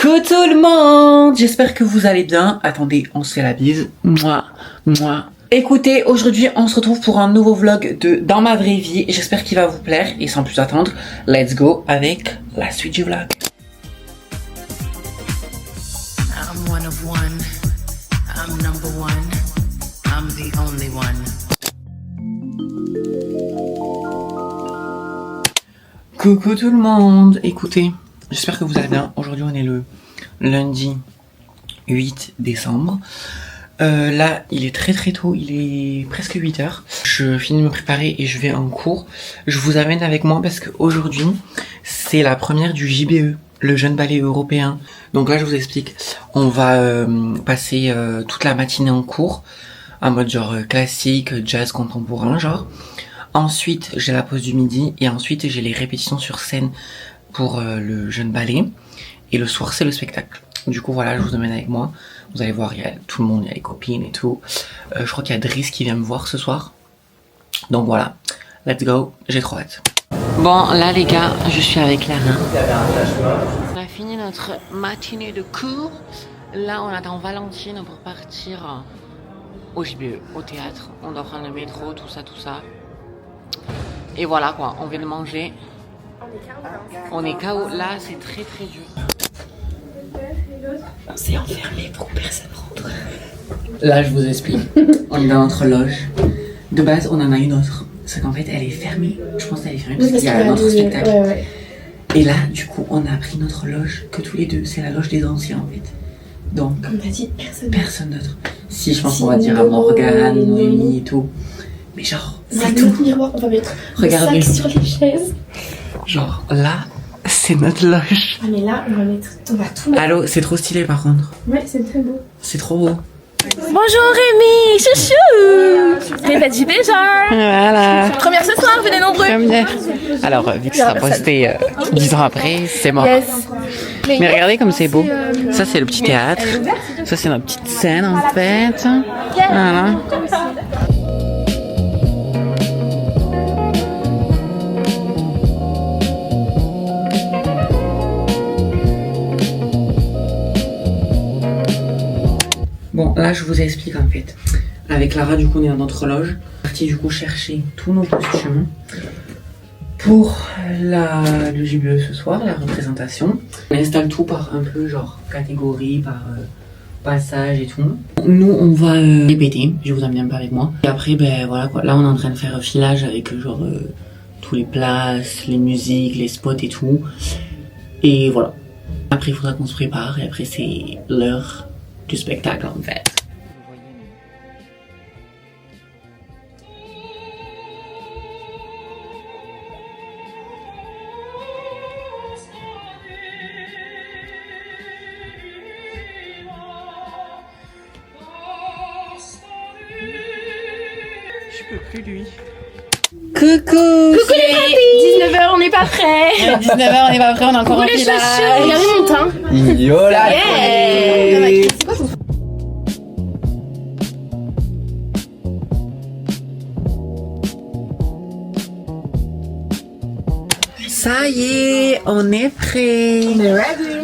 Coucou tout le monde, j'espère que vous allez bien. Attendez, on se fait la bise. Moi. Écoutez, aujourd'hui on se retrouve pour un nouveau vlog de Dans ma vraie vie. J'espère qu'il va vous plaire et sans plus attendre, let's go avec la suite du vlog. I'm one of one. I'm number one. I'm the only one. Coucou tout le monde, écoutez, j'espère que vous allez bien. Aujourd'hui on est le lundi 8 décembre. Là il est très tôt, il est presque 8h. Je finis de me préparer et je vais en cours. Je vous amène avec moi parce qu'aujourd'hui c'est la première du JBE, le jeune ballet européen. Donc là je vous explique, on va passer toute la matinée en cours, en mode genre classique, jazz contemporain genre. Ensuite, j'ai la pause du midi et ensuite j'ai les répétitions sur scène pour le jeune ballet. Et le soir, c'est le spectacle. Du coup, voilà, je vous emmène avec moi. Vous allez voir, il y a tout le monde, il y a les copines et tout. Je crois qu'il y a Driss qui vient me voir ce soir. Donc voilà, let's go, j'ai trop hâte. Bon, là les gars, je suis avec Lara. On a fini notre matinée de cours. Là, on attend Valentine pour partir au JBE, au théâtre. On doit prendre le métro, tout ça. Et voilà quoi, on vient de manger. On est KO. Là, c'est très dur. On s'est enfermé pour que personne rentre. Là, je vous explique. On est dans notre loge. De base, on en a une autre. C'est qu'en fait, elle est fermée. Je pense qu'elle est fermée parce qu'il y a un autre spectacle. Ouais. Et là, du coup, on a pris notre loge que tous les deux. C'est la loge des anciens en fait. Donc, on t'a dit personne d'autre. Si, je pense qu'on va dire à Morgane, Noémie et tout. Mais genre, c'est tout. Notre miroir, on va mettre regardez le sac sur les chaises. Genre, là, c'est notre loge. Ah mais là, on va tout mettre. Allô, c'est trop stylé par contre. Ouais, c'est très beau. C'est trop beau. Bonjour Rémi, chouchou. Répète JB genre. Voilà. Première ce soir, venez nombreux. Alors, vu que ça sera posté 10 ans après, c'est mort. Yes. Mais regardez comme c'est beau. Ça, c'est le petit théâtre. Ça, c'est notre petite scène en fait. Voilà. Bon, là, je vous explique en fait. Avec Lara, du coup, on est dans notre loge. On est parti du coup chercher tous nos costumes pour le JBE ce soir, la représentation. On installe tout par un peu genre catégorie, par passage et tout. Nous, on va répéter. Je vais vous amener un peu avec moi. Et après, ben voilà quoi. Là, on est en train de faire un filage avec genre tous les places, les musiques, les spots et tout. Et voilà. Après, il faudra qu'on se prépare. Et après, c'est l'heure du spectacle en fait. Je peux plus lui. Coucou les papis. 19h, on n'est pas prêts. 19h, on est pas prêts, on est encore en village. Regardez mon teint. Yo la Yeah. Ça y est, on est prêt.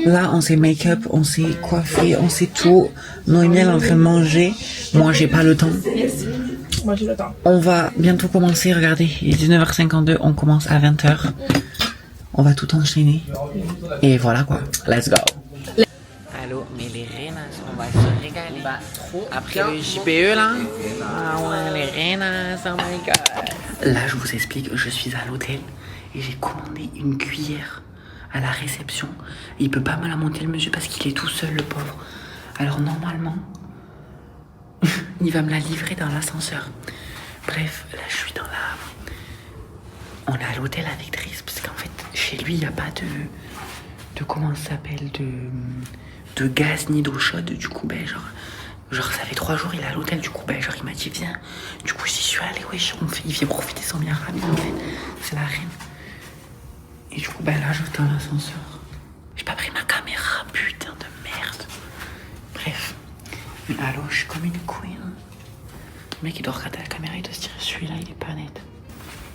Là, on s'est make-up, on s'est coiffé, on s'est tout. Noémie, elle est en train de manger. Moi, j'ai pas le temps. Moi j'ai le temps. On va bientôt commencer, regardez. Il est 19h52, on commence à 20h. On va tout enchaîner. Et voilà quoi, let's go. Allô, mais les Renas, on va se régaler. Après le JBE là. Ah ouais, les Renas, oh my god. Là, je vous explique, je suis à l'hôtel et j'ai commandé une cuillère à la réception. Il peut pas me la monter le monsieur parce qu'il est tout seul, le pauvre. Alors normalement, il va me la livrer dans l'ascenseur. Bref, là je suis dans la... On est à l'hôtel avec Driss parce qu'en fait, chez lui, il n'y a pas de comment ça s'appelle, de gaz ni d'eau chaude. Du coup, ben genre ça fait 3 jours, il est à l'hôtel. Du coup, ben genre il m'a dit viens. Du coup, j'y suis allé, wesh, il vient profiter son bien ami en fait. C'est la reine. Et du coup, ben là, j'attends l'ascenseur. J'ai pas pris ma caméra, putain de merde. Bref. Mais allô, je suis comme une couille. Hein. Le mec, il doit regarder la caméra, il doit se dire celui-là, il est pas net.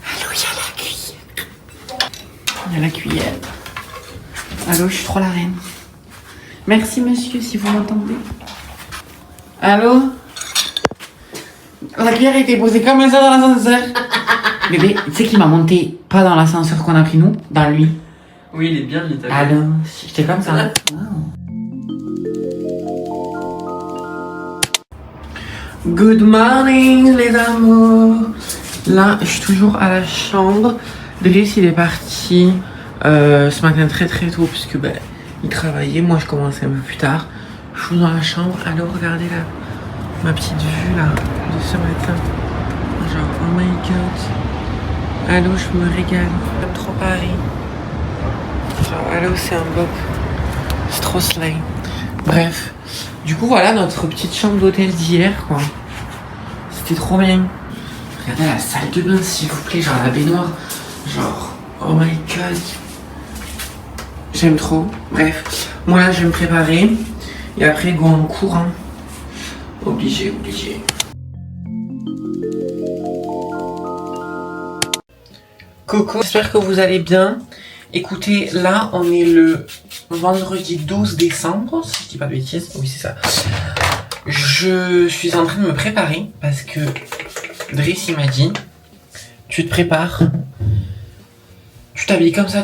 Allô, il y a la cuillère. Il y a la cuillère. Allô, je suis trop la reine. Merci monsieur, si vous m'entendez. Allô? La cuillère a été posée comme ça dans l'ascenseur. Bébé, tu sais qu'il m'a monté pas dans l'ascenseur qu'on a pris nous, dans lui. Oui, il est bien l'Italie. Allô? J'étais comme ça. Good morning les amours. Là, je suis toujours à la chambre. Driss, il est parti ce matin très très tôt puisque il travaillait. Moi, je commençais un peu plus tard. Je suis dans la chambre. Allô, regardez là, ma petite vue là de ce matin. Genre, oh my god. Allô, je me régale. J'aime trop Paris. Genre, allô, c'est un bop. C'est trop slay. Bref. Du coup, voilà notre petite chambre d'hôtel d'hier, quoi. C'était trop bien. Regardez la salle de bain, s'il vous plaît. Genre, la baignoire. Genre, oh my god. J'aime trop. Bref. Moi, là, je vais me préparer. Et après, go en cours, hein. Obligé. Coucou, j'espère que vous allez bien. Écoutez, là, on est le vendredi 12 décembre, si je dis pas de bêtises. Oui, c'est ça. Je suis en train de me préparer parce que Driss, il m'a dit, tu te prépares, tu t'habilles comme ça,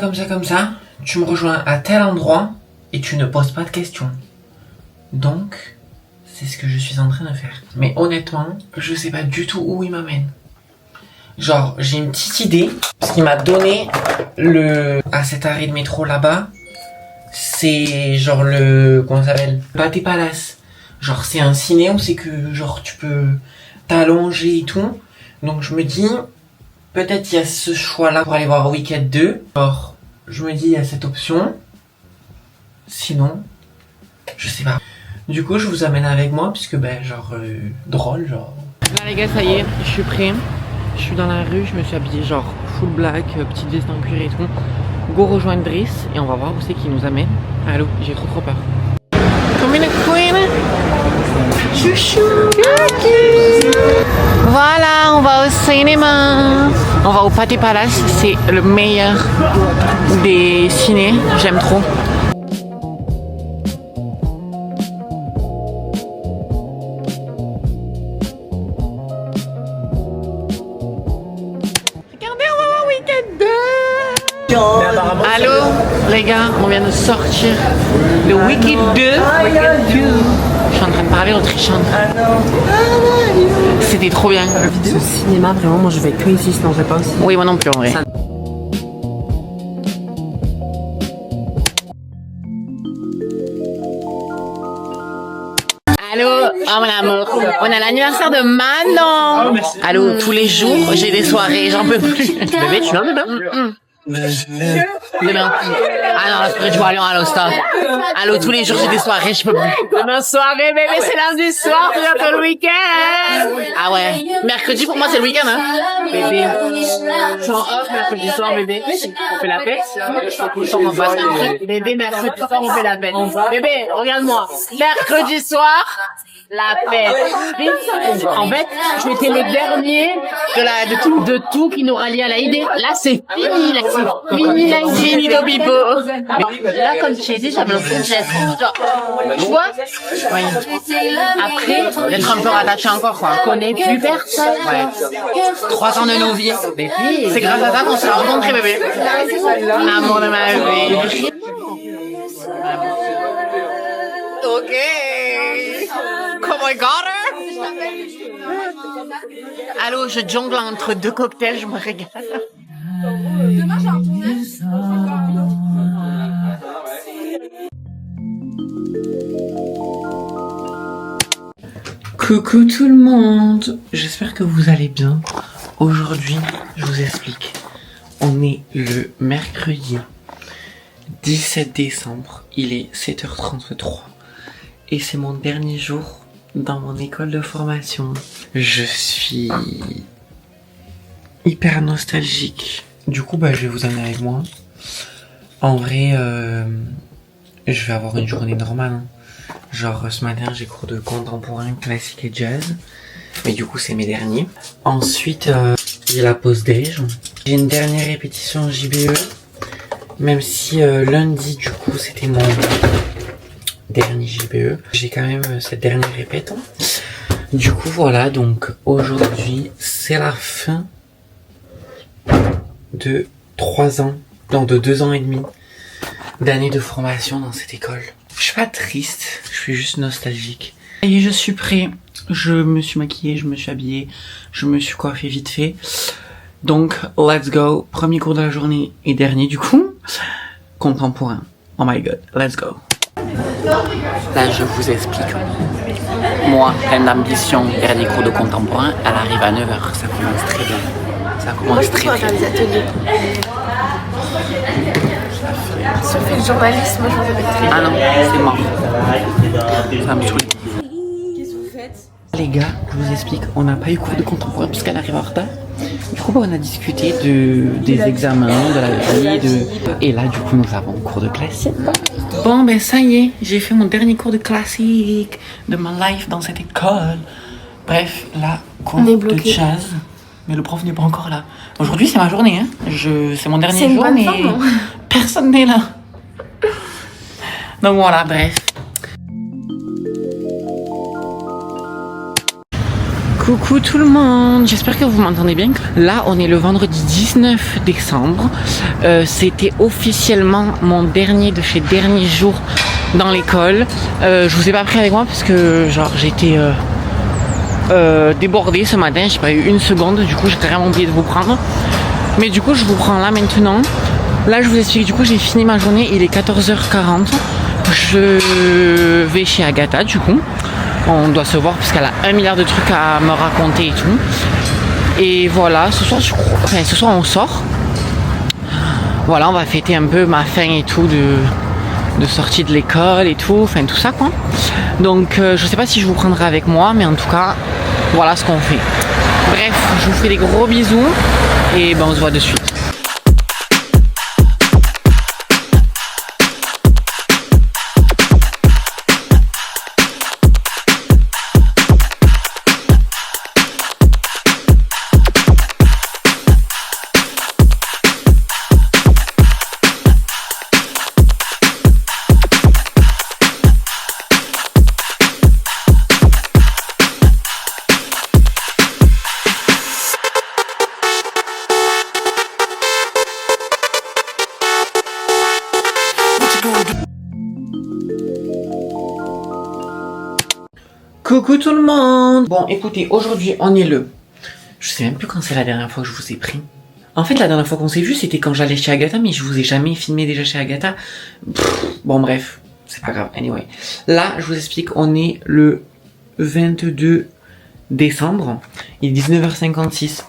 tu me rejoins à tel endroit et tu ne poses pas de questions. Donc, c'est ce que je suis en train de faire. Mais honnêtement, je sais pas du tout où il m'amène. Genre, j'ai une petite idée. Ce qu'il m'a donné à cet arrêt de métro là-bas, c'est genre comment ça s'appelle? Pathé Palace. Genre, c'est un ciné où c'est que, genre, tu peux t'allonger et tout. Donc, je me dis, peut-être il y a ce choix-là pour aller voir Wicked 2. Genre, je me dis, il y a cette option. Sinon, je sais pas. Du coup, je vous amène avec moi, puisque, drôle, genre. Là, les gars, ça y est, je suis prêt. Je suis dans la rue, je me suis habillée genre full black, petite veste en cuir et tout. Go rejoindre Driss et on va voir où c'est qu'il nous amène. Allô, j'ai trop peur. Comme une queen. Chouchou. Voilà, on va au cinéma. On va au Pathé Palace, c'est le meilleur des cinés, j'aime trop. Allô les gars, on vient de sortir de Wicked 2. Je suis en train de parler autrichienne. C'était trop bien. Ce cinéma, vraiment, moi je vais que ici, sinon je vais pas aussi. Oui, moi non plus en vrai. Allô, oh mon amour, on a l'anniversaire de Manon. Allô, tous les jours j'ai des soirées, j'en peux plus. Bébé, tu viens demain? Demain. Ah non, après je vois Lyon à l'Osta. Allô, tous les jours j'ai des soirées, je peux plus. Demain soirée, bébé, c'est lundi soir, bientôt le week-end. Ah ouais, mercredi pour moi c'est le week-end, hein. Bébé, je suis en off mercredi soir, bébé. On fait la fête. On passe un truc. Bébé, mercredi soir, on fait la fête. Bébé, regarde-moi. Mercredi soir, la fête. En fait, j'étais le dernier de tout qui nous rallie à la idée. Là, c'est fini, là, c'est fini, là, fini, nos bibos. Là, comme j'ai dit, j'avais l'impression que j'étais, tu vois? Oui. Après, d'être un peu rattaché encore, quoi. On connaît plus personne. Ouais. 3 ans de nos vies. C'est grâce à ça qu'on s'est rencontrés, bébé. L'amour de ma vie. Ok. Comment I got her? Allô, je jongle entre 2 cocktails, je me régale. Demain, j'ai un tournage. Coucou tout le monde, j'espère que vous allez bien. Aujourd'hui, je vous explique. On est le mercredi 17 décembre, il est 7h33 et c'est mon dernier jour dans mon école de formation. Je suis hyper nostalgique. Du coup, je vais vous amener avec moi. En vrai, je vais avoir une journée normale. Hein. Genre, ce matin, j'ai cours de contemporain, classique et jazz. Mais du coup, c'est mes derniers. Ensuite, j'ai la pause déj. J'ai une dernière répétition JBE. Même si lundi, du coup, c'était mon dernier JBE. J'ai quand même cette dernière répète. Du coup, voilà, donc aujourd'hui, c'est la fin de 3 ans, non, de 2 ans et demi d'années de formation dans cette école. Je suis pas triste, je suis juste nostalgique. Et je suis prêt, je me suis maquillée, je me suis habillée, je me suis coiffée vite fait. Donc, let's go. Premier cours de la journée et dernier du coup. Contemporain. Oh my god, let's go. Là, je vous explique. Moi, pleine d'ambition, dernier cours de contemporain, elle arrive à 9h. Ça commence très bien. Ça commence très bien. les ateliers. Si on fait le journalisme, moi je vous avais très Ah non, c'est mort. Ça me saoule. Qu'est-ce que vous faites? Les gars, je vous explique, on n'a pas eu cours de contemporain parce qu'elle arrive en retard. Du coup, on a discuté des examens, de la vie, et là, du coup, nous avons cours de classique. Bon, ben ça y est, j'ai fait mon dernier cours de classique de ma life dans cette école. Bref, là, cours On est de bloqué. jazz. Mais le prof n'est pas encore là. Aujourd'hui, c'est ma journée, hein. C'est mon dernier C'est une jour, bonne mais forme, hein. personne n'est là. Donc voilà, bref. Coucou tout le monde, j'espère que vous m'entendez bien. Là, on est le vendredi 19 décembre. C'était officiellement mon dernier de chez dernier jour dans l'école. Je vous ai pas pris avec moi parce que genre j'étais débordée ce matin, j'ai pas eu une seconde. Du coup, j'ai carrément oublié de vous prendre. Mais du coup, je vous prends là maintenant. Là, je vous explique, du coup, j'ai fini ma journée, il est 14h40. Je vais chez Agatha, du coup. On doit se voir parce qu'elle a 1 milliard de trucs à me raconter et tout. Et voilà, ce soir, ce soir on sort. Voilà, on va fêter un peu ma fin et tout de sortie de l'école et tout, enfin tout ça quoi. Donc je sais pas si je vous prendrai avec moi, mais en tout cas, voilà ce qu'on fait. Bref, je vous fais des gros bisous et ben on se voit de suite. Coucou tout le monde. Bon écoutez, aujourd'hui on est je sais même plus quand c'est la dernière fois que je vous ai pris. En fait la dernière fois qu'on s'est vu c'était quand j'allais chez Agatha, mais je vous ai jamais filmé déjà chez Agatha. Bon bref, c'est pas grave, anyway. Là je vous explique, on est le 22 décembre, il est 19h56.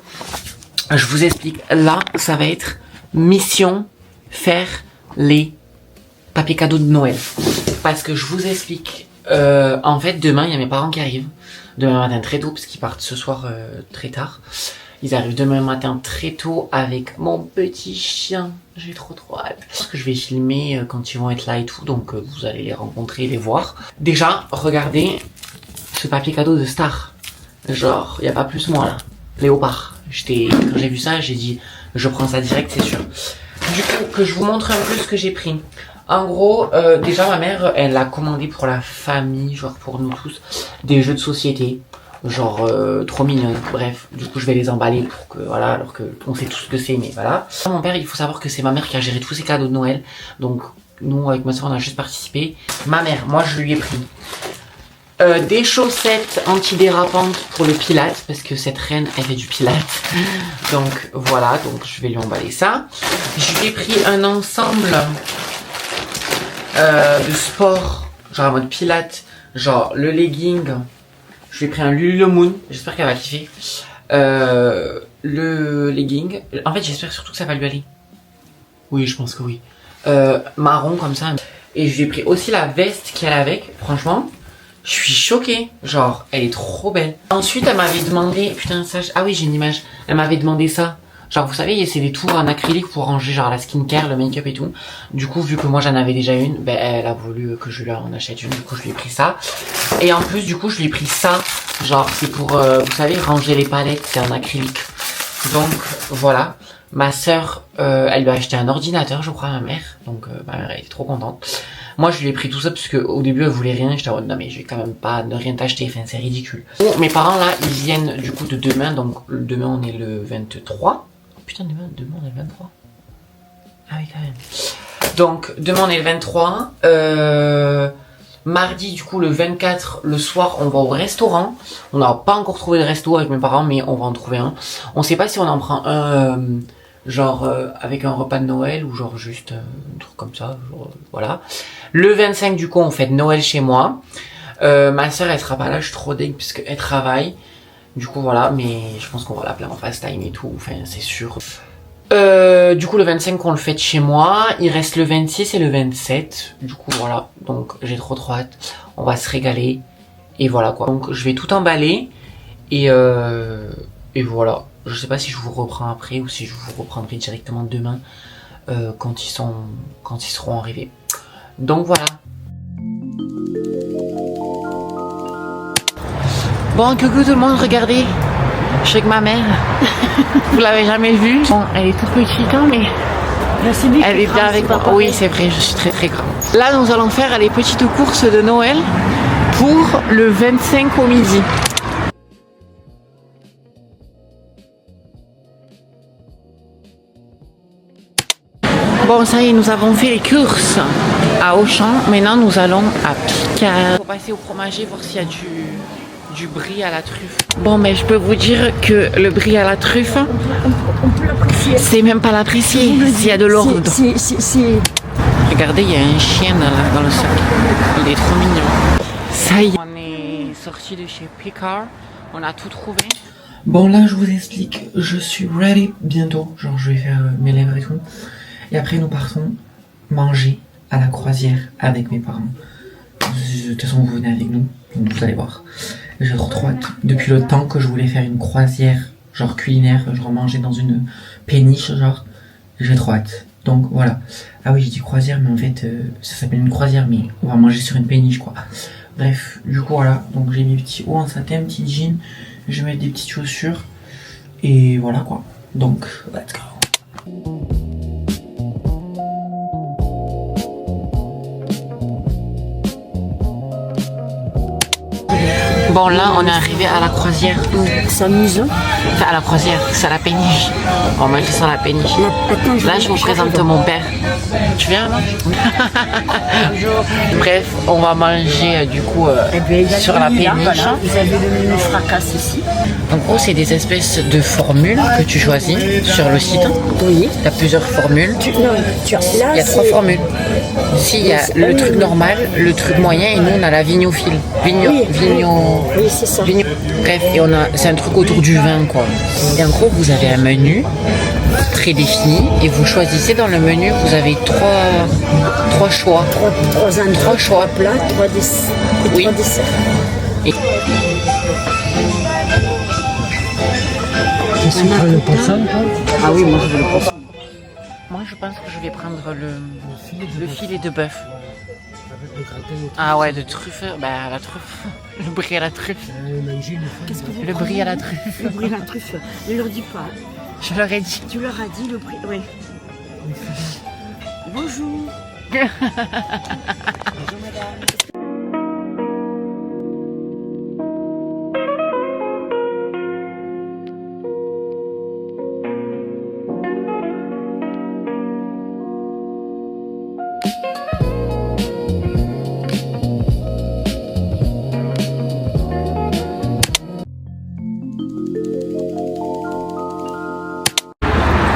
Je vous explique, là ça va être mission faire les papiers cadeaux de Noël. Parce que je vous explique, en fait demain il y a mes parents qui arrivent. Demain matin très tôt parce qu'ils partent ce soir très tard. Ils arrivent demain matin très tôt avec mon petit chien. J'ai trop hâte. Parce que je vais filmer quand ils vont être là et tout. Donc vous allez les rencontrer, les voir. Déjà, regardez ce papier cadeau de Star. Genre, il n'y a pas plus moi là. Léopard. Quand j'ai vu ça, j'ai dit je prends ça direct, c'est sûr. Du coup, que je vous montre un peu ce que j'ai pris. En gros, déjà ma mère, elle a commandé pour la famille, genre pour nous tous, des jeux de société, genre trop mignons. Bref, du coup je vais les emballer pour que voilà, alors que on sait tout ce que c'est, mais voilà. Mon père, il faut savoir que c'est ma mère qui a géré tous ces cadeaux de Noël, donc nous avec ma soeur on a juste participé. Ma mère, moi je lui ai pris des chaussettes antidérapantes pour le pilates, parce que cette reine elle fait du pilates. Donc voilà, donc je vais lui emballer ça. Je lui ai pris un ensemble de sport, genre en mode pilates, genre le legging. Je lui ai pris un Lululemon, j'espère qu'elle va kiffer. Le legging, en fait j'espère surtout que ça va lui aller. Oui, je pense que oui. Marron comme ça. Et je lui ai pris aussi la veste qu'elle a avec, franchement. Je suis choquée, genre elle est trop belle. Ensuite elle m'avait demandé, putain ça, ah oui j'ai une image. Elle m'avait demandé ça. Genre vous savez, c'est des tours en acrylique pour ranger genre la skincare, le make-up et tout. Du coup vu que moi j'en avais déjà une, ben elle a voulu que je lui en achète une, du coup je lui ai pris ça. Et en plus du coup je lui ai pris ça, genre c'est pour, vous savez, ranger les palettes, c'est en acrylique. Donc voilà, ma soeur elle lui a acheté un ordinateur je crois à ma mère, donc ma mère elle était trop contente. Moi, je lui ai pris tout ça parce qu'au début, elle voulait rien. J'étais en mode, non, mais je vais quand même pas ne rien t'acheter. Enfin, c'est ridicule. Bon, mes parents, là, ils viennent du coup de demain. Donc, demain, on est le 23. Putain, demain, on est le 23. Ah oui, quand même. Donc, demain, on est le 23. Mardi, du coup, le 24, le soir, on va au restaurant. On n'a pas encore trouvé de resto avec mes parents, mais on va en trouver un. On sait pas si on en prend un, genre, avec un repas de Noël ou genre juste un truc comme ça. Genre, voilà. Le 25, du coup, on fait Noël chez moi. Ma soeur, elle sera pas là, je suis trop deg puisqu'elle travaille. Du coup, voilà, mais je pense qu'on va l'appeler en FaceTime et tout. Enfin, c'est sûr. Du coup le 25 on le fait chez moi, il reste le 26 et le 27, du coup voilà, donc j'ai trop hâte, on va se régaler, et voilà quoi. Donc je vais tout emballer, et voilà, je sais pas si je vous reprends après ou si je vous reprendrai directement demain, quand ils seront arrivés. Donc voilà. Bon, coucou tout le monde, regardez. Je suis avec ma mère. Vous l'avez jamais vue. Bon, elle est toute petite, hein, mais elle est bien avec moi. Oui, c'est vrai, je suis très très grande. Là, nous allons faire les petites courses de Noël pour le 25 au midi. Bon, ça y est, nous avons fait les courses à Auchan. Maintenant, nous allons à Picard. Pour passer au fromager, voir s'il y a du brie à la truffe. Bon, mais je peux vous dire que le brie à la truffe, c'est même pas l'apprécier s'il y a de l'or dedans. Regardez, il y a un chien dans le sac. Il est trop mignon. Ça y est, on est sorti de chez Picard. On a tout trouvé. Bon, là, je vous explique. Je suis ready bientôt. Genre, je vais faire mes lèvres et tout. Et après, nous partons manger à la croisière avec mes parents. De toute façon, vous venez avec nous. Donc, vous allez voir. J'ai trop hâte. Depuis le temps que je voulais faire une croisière, genre culinaire, genre manger dans une péniche, genre, j'ai trop hâte. Donc voilà. Ah oui, j'ai dit croisière, mais en fait, ça s'appelle une croisière, mais on va manger sur une péniche, quoi. Bref, du coup, voilà. Donc j'ai mis petits hauts en satin, petit jean. Je vais mettre des petites chaussures. Et voilà, quoi. Donc, let's go. Bon, là, on est arrivé à la croisière. S'amusant. Enfin, à la croisière, c'est à la péniche. On mange sur la péniche. Là, je vous présente mon père. Tu viens, là? Bref, on va manger, du coup, sur la péniche. Voilà. Vous avez le menu fracasse ici. En gros, c'est des espèces de formules que tu choisis sur le site. Oui. Il y a plusieurs formules. Il y a 3 formules. Ici, il y a le truc normal, le truc moyen, et nous, on a la vignophile. Oui, c'est ça. Bref, et c'est un truc autour du vin, quoi. Et en gros, vous avez un menu très défini, et vous choisissez dans le menu, vous avez trois choix. Trois choix plats, 3 desserts. Oui. 3 desserts. Qu'est-ce que tu prends le poisson? Ah oui, moi je veux le poisson. Moi je pense que je vais prendre le filet de bœuf. Ah ouais, de truffe, bah la truffe, le brie à la truffe. Le brie à la truffe. Le brie à la truffe, ne leur dis pas. Je leur ai dit. Tu leur as dit le prix, oui. Bonjour. Bonjour madame.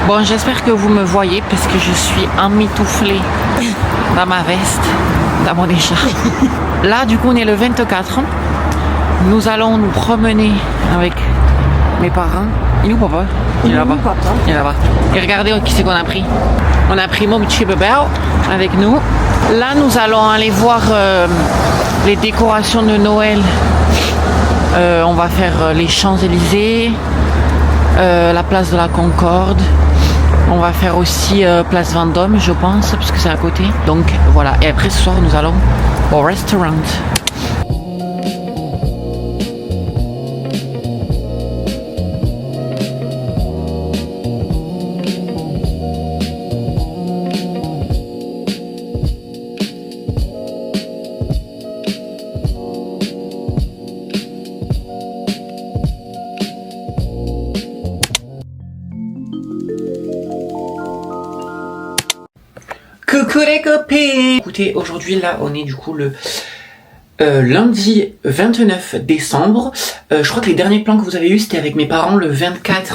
Bon, j'espère que vous me voyez parce que je suis emmitouflée dans ma veste, dans mon écharpe. Là, du coup, on est le 24. Nous allons nous promener avec mes parents. Il est où, papa? Il est là-bas. Il est là-bas. Et regardez qui c'est qu'on a pris. On a pris mon petit bébé avec nous. Là, nous allons aller voir les décorations de Noël. On va faire les Champs-Élysées, la place de la Concorde. On va faire aussi place Vendôme, je pense, parce que c'est à côté. Donc voilà. Et après ce soir, nous allons au restaurant. Coucou les copines. Écoutez, aujourd'hui là on est du coup le lundi 29 décembre. Je crois que les derniers plans que vous avez eu c'était avec mes parents le 24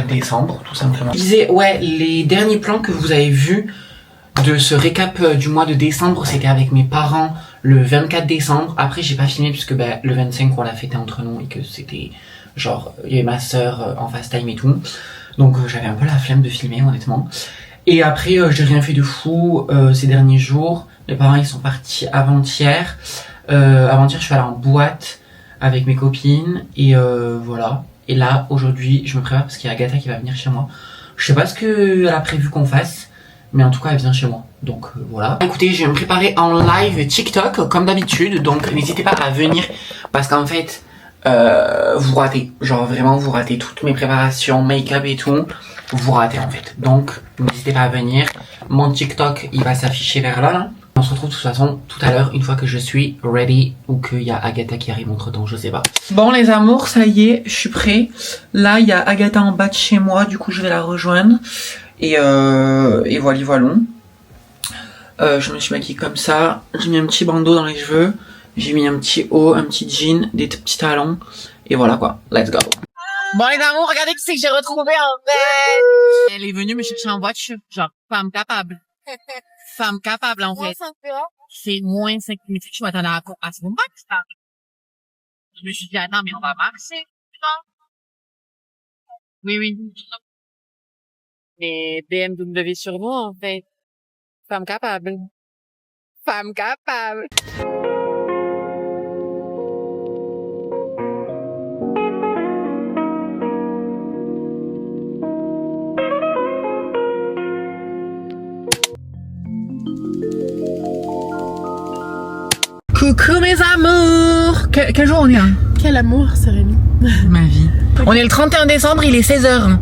décembre tout simplement. Je disais ouais, les derniers plans que vous avez vus de ce récap du mois de décembre c'était avec mes parents le 24 décembre. Après j'ai pas filmé puisque le 25 on l'a fêté entre nous et que c'était genre il y avait ma soeur en fast time et tout. Donc j'avais un peu la flemme de filmer honnêtement. Et après j'ai rien fait de fou ces derniers jours. Les parents ils sont partis avant-hier. Avant-hier je suis allée en boîte avec mes copines et voilà. Et là aujourd'hui je me prépare parce qu'il y a Agatha qui va venir chez moi. Je sais pas ce qu'elle a prévu qu'on fasse, mais en tout cas elle vient chez moi. Donc voilà. Écoutez, je vais me préparer en live TikTok comme d'habitude. Donc n'hésitez pas à venir parce qu'en fait vous ratez, genre vraiment vous ratez toutes mes préparations, make-up et tout. Vous ratez en fait. Donc n'hésitez pas à venir. Mon TikTok il va s'afficher vers là. On se retrouve de toute façon tout à l'heure une fois que je suis ready ou qu'il y a Agatha qui arrive entre temps, je sais pas. Bon les amours, ça y est, je suis prêt. Là il y a Agatha en bas de chez moi, du coup je vais la rejoindre. Et voilà, voilà. Je me suis maquillée comme ça. J'ai mis un petit bandeau dans les cheveux. J'ai mis un petit haut, un petit jean, des petits talons. Et voilà quoi, let's go. Bon les amours, regardez qui c'est que j'ai retrouvé en fait. Elle est venue me chercher en voiture, genre femme capable. Femme capable en fait. C'est moins 5 minutes. Je m'attendais à ce moment là. Je me suis dit attends mais on va marcher. Oui oui. Mais BMW sur vous en fait. Femme capable. Femme capable. Coucou mes amours. Quel jour on est là? Quel amour, Sérénie. Ma vie. On est le 31 décembre, il est 16h.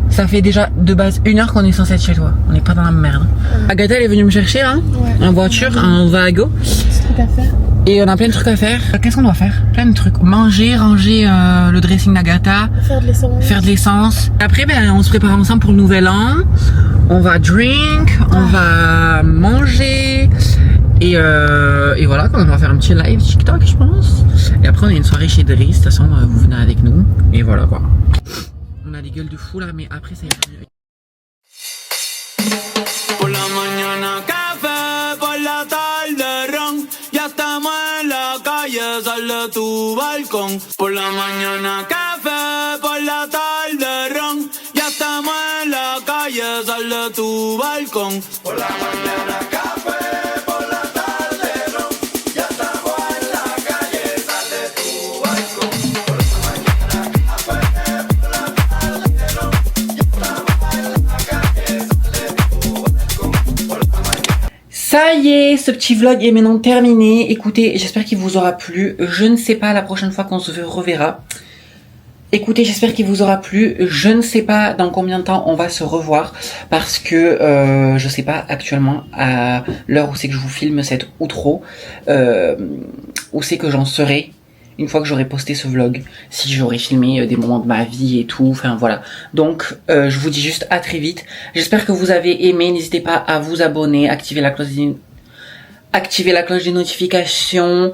Ça fait déjà de base 1 heure qu'on est censé être chez toi. On n'est pas dans la merde. Agatha elle est venue me chercher là, en voiture, en Vago. Truc à faire. Et on a plein de trucs à faire. Qu'est-ce qu'on doit faire? Plein de trucs. Manger, ranger le dressing d'Agatha. Faire de l'essence. Faire de l'essence. Après on se prépare ensemble pour le nouvel an. On va drink, on va manger. Et voilà, on va faire un petit live TikTok je pense. Et après on a une soirée chez Driss, de toute façon vous venez avec nous. Et voilà quoi. On a des gueules de fou là, mais après ça ira. Por la mañana café, por la tarde ron. Ya estamos en la calle, sal de tu balcón. Por la mañana café, por la tarde ron. Ya estamos en la calle, sal de tu balcón. Por la mañana café. Ça y est, ce petit vlog est maintenant terminé. Écoutez, j'espère qu'il vous aura plu. Je ne sais pas la prochaine fois qu'on se reverra. Écoutez, j'espère qu'il vous aura plu. Je ne sais pas dans combien de temps on va se revoir. Parce que je sais pas actuellement à l'heure où c'est que je vous filme cette outro. Où c'est que j'en serai une fois que j'aurai posté ce vlog, si j'aurai filmé des moments de ma vie et tout, enfin voilà. Donc je vous dis juste à très vite. J'espère que vous avez aimé, n'hésitez pas à vous abonner, activer la cloche des notifications,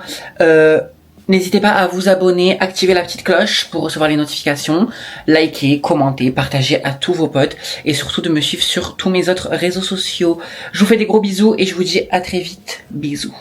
n'hésitez pas à vous abonner, activer la petite cloche pour recevoir les notifications, liker, commenter, partager à tous vos potes et surtout de me suivre sur tous mes autres réseaux sociaux. Je vous fais des gros bisous et je vous dis à très vite, bisous.